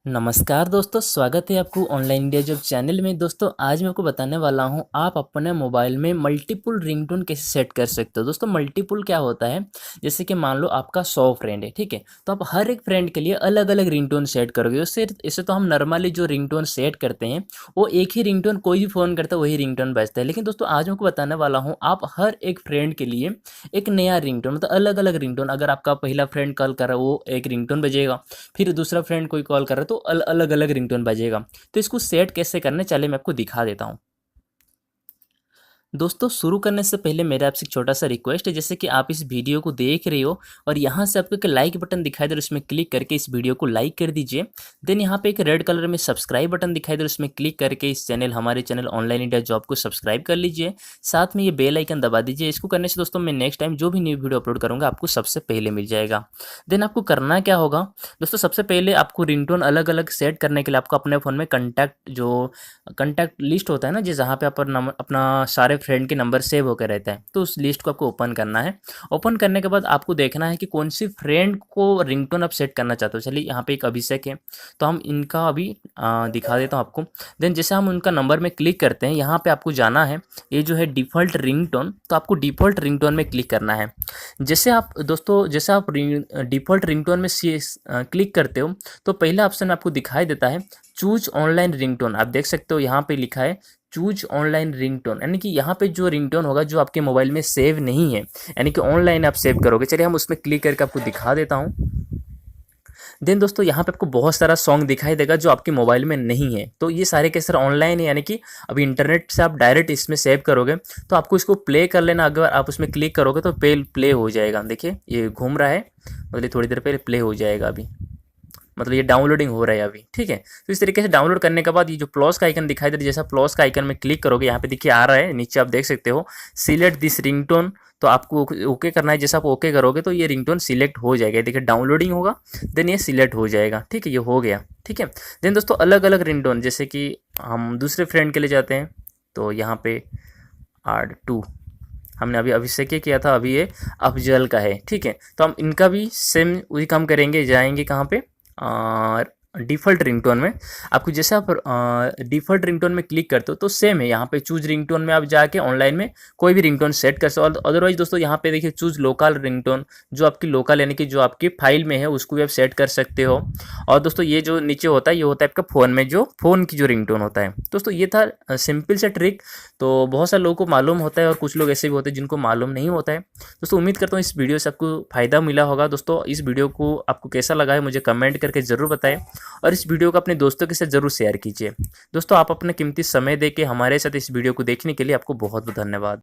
नमस्कार दोस्तों, स्वागत है आपको ऑनलाइन इंडिया जॉब चैनल में। दोस्तों आज मैं आपको बताने वाला हूं आप अपने मोबाइल में मल्टीपल रिंगटोन कैसे सेट कर सकते हो। दोस्तों मल्टीपल क्या होता है, जैसे कि मान लो आपका 100 फ्रेंड है, ठीक है। तो आप हर एक फ्रेंड के लिए अलग अलग रिंगटोन सेट करोगे। उससे इससे तो हम नॉर्मली जो रिंगटोन सेट करते हैं वो एक ही रिंगटोन, कोई भी फ़ोन करता है वही रिंगटोन बजता है। लेकिन दोस्तों आज मैं आपको बताने वाला हूँ आप हर एक फ्रेंड के लिए एक नया रिंगटोन, मतलब अलग अलग रिंगटोन। अगर आपका पहला फ्रेंड कॉल कर रहा है वो एक रिंगटोन बजेगा, फिर दूसरा फ्रेंड कोई कॉल कर रहा है तो अलग अलग रिंगटोन बजेगा। तो इसको सेट कैसे करना है चलिए मैं आपको दिखा देता हूँ। दोस्तों शुरू करने से पहले मेरा आपसे एक छोटा सा रिक्वेस्ट है, जैसे कि आप इस वीडियो को देख रहे हो और यहाँ से आपको एक लाइक बटन दिखाई दे रहा है, उसमें क्लिक करके इस वीडियो को लाइक कर दीजिए। देन यहाँ पे एक रेड कलर में सब्सक्राइब बटन दिखाई दे रहा है, उसमें क्लिक करके इस चैनल हमारे चैनल ऑनलाइन इंडिया जॉब को सब्सक्राइब कर लीजिए। साथ में ये बेल आइकन दबा दीजिए। इसको करने से दोस्तों मैं नेक्स्ट टाइम जो भी न्यू वीडियो अपलोड करूँगा आपको सबसे पहले मिल जाएगा। देन आपको करना क्या होगा दोस्तों, सबसे पहले आपको रिंगटोन अलग अलग सेट करने के लिए आपको अपने फ़ोन में कॉन्टैक्ट लिस्ट होता है ना, जिस जहाँ पे आप अपना सारे फ्रेंड के नंबर सेव होकर रहता है, तो उस लिस्ट को आपको ओपन करना है। ओपन करने के बाद आपको देखना है कि कौन सी फ्रेंड को रिंगटोन आप सेट करना चाहते हो। चलिए यहाँ पे एक अभिषेक है, तो हम इनका अभी दिखा देता हूँ आपको। देन जैसे हम उनका नंबर में क्लिक करते हैं, यहाँ पे आपको जाना है ये जो है डिफ़ॉल्ट रिंगटोन, तो आपको डिफ़ॉल्ट रिंगटोन में क्लिक करना है। जैसे आप दोस्तों डिफ़ॉल्ट रिंगटोन में क्लिक करते हो तो पहला ऑप्शन आपको दिखाई देता है चूज ऑनलाइन रिंगटोन। आप देख सकते हो यहाँ पे लिखा है चूज ऑनलाइन रिंगटोन, यानी कि यहाँ पे जो रिंगटोन होगा जो आपके मोबाइल में सेव नहीं है, यानी कि ऑनलाइन आप सेव करोगे। चलिए हम उसमें क्लिक करके आपको दिखा देता हूँ। देन दोस्तों यहाँ पे आपको बहुत सारा सॉन्ग दिखाई देगा जो आपके मोबाइल में नहीं है, तो ये सारे के सारे ऑनलाइन है, यानी कि अभी इंटरनेट से आप डायरेक्ट इसमें सेव करोगे तो आपको इसको प्ले कर लेना। अगर आप उसमें क्लिक करोगे तो प्ले हो जाएगा। देखिए ये घूम रहा है, मतलब थोड़ी देर पहले प्ले हो जाएगा अभी, मतलब ये डाउनलोडिंग हो रहा है अभी, ठीक है। तो इस तरीके से डाउनलोड करने के बाद ये जो प्लस का आइकन दिखाई दे रहा है, जैसा प्लस का आइकन में क्लिक करोगे यहाँ पे देखिए आ रहा है नीचे, आप देख सकते हो सिलेक्ट दिस रिंगटोन। तो आपको ओके करना है। जैसा आप ओके करोगे तो ये रिंगटोन सिलेक्ट हो जाएगा। देखिए डाउनलोडिंग होगा, देन ये सिलेक्ट हो जाएगा, ठीक है, ये हो गया, ठीक है। देन दोस्तों अलग अलग रिंगटोन, जैसे कि हम दूसरे फ्रेंड के लिए जाते हैं, तो यहाँ पे R2 हमने अभी अभिषेक के किया था, अभी ये अफजल का है, ठीक है। तो हम इनका भी सेम वही काम करेंगे। जाएंगे कहाँ पे, डिफ़ॉल्ट रिंगटोन में। आपको जैसे आप डिफ़ॉल्ट रिंगटोन में क्लिक करते हो तो सेम है, यहाँ पे चूज रिंगटोन में आप जाके ऑनलाइन में कोई भी रिंगटोन सेट कर सकते हो। अदरवाइज दोस्तों यहाँ पे देखिए चूज लोकल रिंगटोन, जो आपकी लोकल यानी कि जो आपकी फाइल में है उसको भी आप सेट कर सकते हो। और दोस्तों ये जो नीचे होता है ये होता है आपका फ़ोन में जो फ़ोन की जो रिंगटोन होता है। दोस्तों ये था सिंपल सा ट्रिक, तो बहुत सारे लोगों को मालूम होता है और कुछ लोग ऐसे भी होते हैं जिनको मालूम नहीं होता है। दोस्तों उम्मीद करता हूँ इस वीडियो से आपको फ़ायदा मिला होगा। दोस्तों इस वीडियो को आपको कैसा लगा है मुझे कमेंट करके ज़रूर बताएं और इस वीडियो को अपने दोस्तों के साथ ज़रूर शेयर कीजिए। दोस्तों आप अपना कीमती समय देके हमारे साथ इस वीडियो को देखने के लिए आपको बहुत बहुत धन्यवाद।